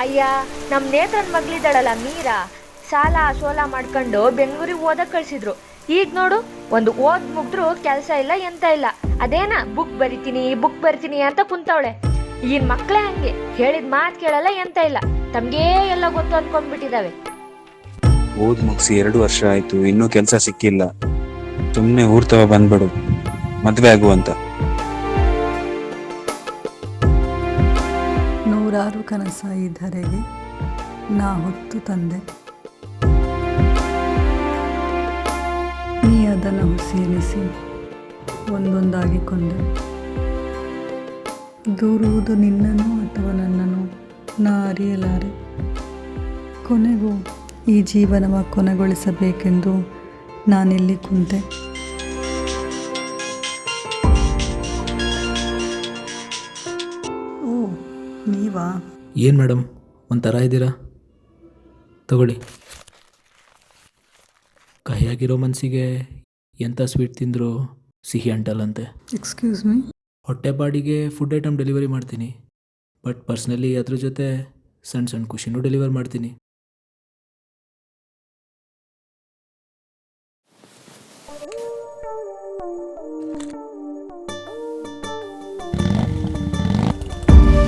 ಅಯ್ಯ, ನಮ್ಮ ನೇತ್ರನ್ ಮಗಳಿದ್ದಾಳಲ್ಲ ಮೀರಾ, ಸಾಲ ಸೋಲ ಮಾಡ್ಕೊಂಡು ಬೆಂಗಳೂರಿಗೆ ಓದಕ್ಕೆ ಕಳ್ಸಿದ್ರು. ಈಗ ನೋಡು, ಒಂದು ಓದ್ ಮುಗಿದ್ರು ಕೆಲಸ ಇಲ್ಲ ಎಂತ ಇಲ್ಲ. ಅದೇನ ಬುಕ್ ಬರಿತೀನಿ ಅಂತ ಕುಂತವಳೆ. ಈಗಿನ ಮಕ್ಕಳೇ ಹಂಗೆ, ಹೇಳಿದ ಮಾತು ಕೇಳಲ್ಲ ಎಂತ ಇಲ್ಲ. ತಮ್ಗೇ ಎಲ್ಲ ಗೊತ್ತು ಅಂದ್ಕೊಂಡ್ಬಿಟ್ಟಿದಾವೆ. ಓದ್ ಮುಗಿಸಿ 2 ವರ್ಷ ಆಯ್ತು, ಇನ್ನೂ ಕೆಲಸ ಸಿಕ್ಕಿಲ್ಲ. ಸುಮ್ನೆ ಊರ್ತವ ಬಂದ್ಬಿಡು, ಮದ್ವೆ ಆಗುವಂತ. ನೂರಾರು ಕನಸ ಈ ಧರೆಗೆ ನಾ ಹೊತ್ತು ತಂದೆ, ನೀ ಅದನ್ನು ಹುಸಿ ಎನಿಸಿ ಒಂದೊಂದಾಗಿ ಕೊಂದೆ. ದೂರುವುದು ನಿನ್ನನ್ನು ಅಥವಾ ನನ್ನನ್ನು ನಾ ಅರಿಯಲಾರೆ. ಕೊನೆಗೂ ಈ ಜೀವನವ ಕೊನೆಗೊಳಿಸಬೇಕೆಂದು ನಾನಿಲ್ಲಿ ಕುಂತೆ. ಓ, ನೀವಾ? ಏನು ಮೇಡಮ್, ಒಂಥರ ಇದ್ದೀರಾ? ತಗೊಳ್ಳಿ. ಕಹಿಯಾಗಿರೋ ಮನಸ್ಸಿಗೆ ಎಂಥ ಸ್ವೀಟ್ ತಿಂದರೂ ಸಿಹಿ ಅಂಟಲ್ಲಂತೆ. Excuse me? ಹೊಟ್ಟೆಪಾಡಿಗೆ ಫುಡ್ ಐಟಮ್ ಡೆಲಿವರಿ ಮಾಡ್ತೀನಿ, ಬಟ್ ಪರ್ಸ್ನಲಿ ಅದ್ರ ಜೊತೆ ಸಣ್ಣ ಸಣ್ಣ ಖುಷಿನೂ ಡೆಲಿವರ್ ಮಾಡ್ತೀನಿ.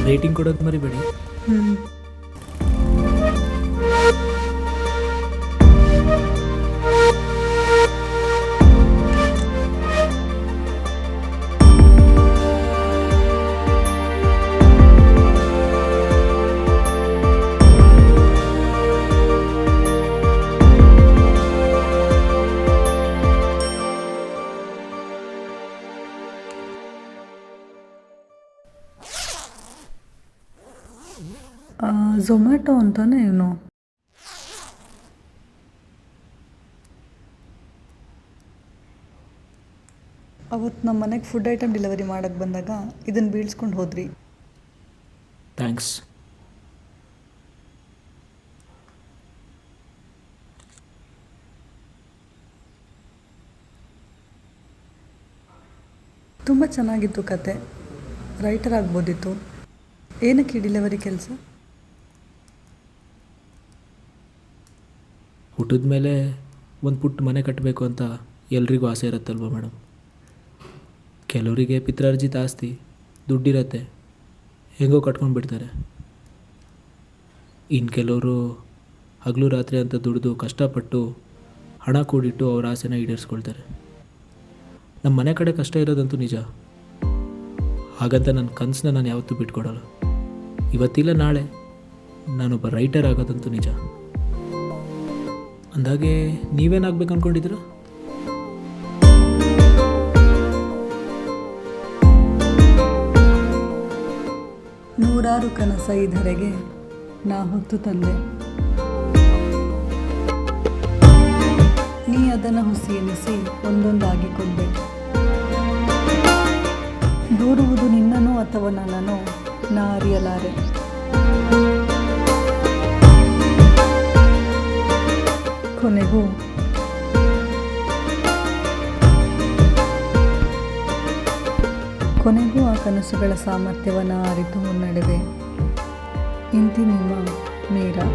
ರೇಟಿಂಗ್ ಕೊಡೋದು ಮರಿಬೇಡಿ. ಝೊಮ್ಯಾಟೊ ಅಂತಾನೆ ಇವನು. ಅವತ್ತು ನಮ್ಮ ಮನೆಗೆ ಫುಡ್ ಐಟಮ್ ಡೆಲಿವರಿ ಮಾಡೋಕ್ಕೆ ಬಂದಾಗ ಇದನ್ನು ಬೀಳ್ಸ್ಕೊಂಡು ಹೋದ್ರಿ. ಥ್ಯಾಂಕ್ಸ್. ತುಂಬ ಚೆನ್ನಾಗಿತ್ತು ಕತೆ. ರೈಟರ್ ಆಗ್ಬೋದಿತ್ತು. ಏನಕ್ಕೆ ಈ ಡೆಲಿವರಿ ಕೆಲಸ? ಹುಟ್ಟಿದ ಮೇಲೆ ಒಂದು ಪುಟ್ಟ ಮನೆ ಕಟ್ಟಬೇಕು ಅಂತ ಎಲ್ರಿಗೂ ಆಸೆ ಇರುತ್ತಲ್ವ ಮೇಡಮ್. ಕೆಲವರಿಗೆ ಪಿತ್ರಾರ್ಜಿತ ಆಸ್ತಿ, ದುಡ್ಡಿರತ್ತೆ, ಹೆಂಗೋ ಕಟ್ಕೊಂಡು ಬಿಡ್ತಾರೆ. ಇನ್ನು ಕೆಲವರು ಹಗಲು ರಾತ್ರಿ ಅಂತ ದುಡಿದು ಕಷ್ಟಪಟ್ಟು ಹಣ ಕೂಡಿಟ್ಟು ಅವ್ರ ಆಸೆನ ಈಡೇರಿಸ್ಕೊಳ್ತಾರೆ. ನಮ್ಮ ಮನೆ ಕಡೆ ಕಷ್ಟ ಇರೋದಂತೂ ನಿಜ. ಹಾಗಂತ ನನ್ನ ಕನಸನ್ನ ನಾನು ಯಾವತ್ತೂ ಬಿಟ್ಕೊಡಲ್ಲ. ಇವತ್ತಿಲ್ಲ ನಾಳೆ ನಾನೊಬ್ಬ ರೈಟರ್ ಆಗೋದಂತೂ ನಿಜ. ಅಂದಾಗೆ ನೀವೇನಾಗಬೇಕು ಅಂದ್ಕೊಂಡಿದ್ದೀರ? ನೂರಾರು ಕನಸ ಈ ಧರೆಗೆ ನಾ ಹೊತ್ತು ತಂದೆ, ನೀ ಅದನ್ನು ಹುಸಿ ಎನಿಸಿ ಒಂದೊಂದಾಗಿ ಕೊಂದೆ. ದೂರುವುದು ನಿನ್ನನೋ ಅಥವಾ ನನ್ನನೋ ನಾ ಅರಿಯಲಾರೆ. ಕೊನೆಗೂ ಆ ಕನಸುಗಳ ಸಾಮರ್ಥ್ಯವನ್ನು ಅರಿತು ಮುನ್ನಡೆವೆ. ಇಂತಿ ನಿಮ್ಮ ಮೀರಾ.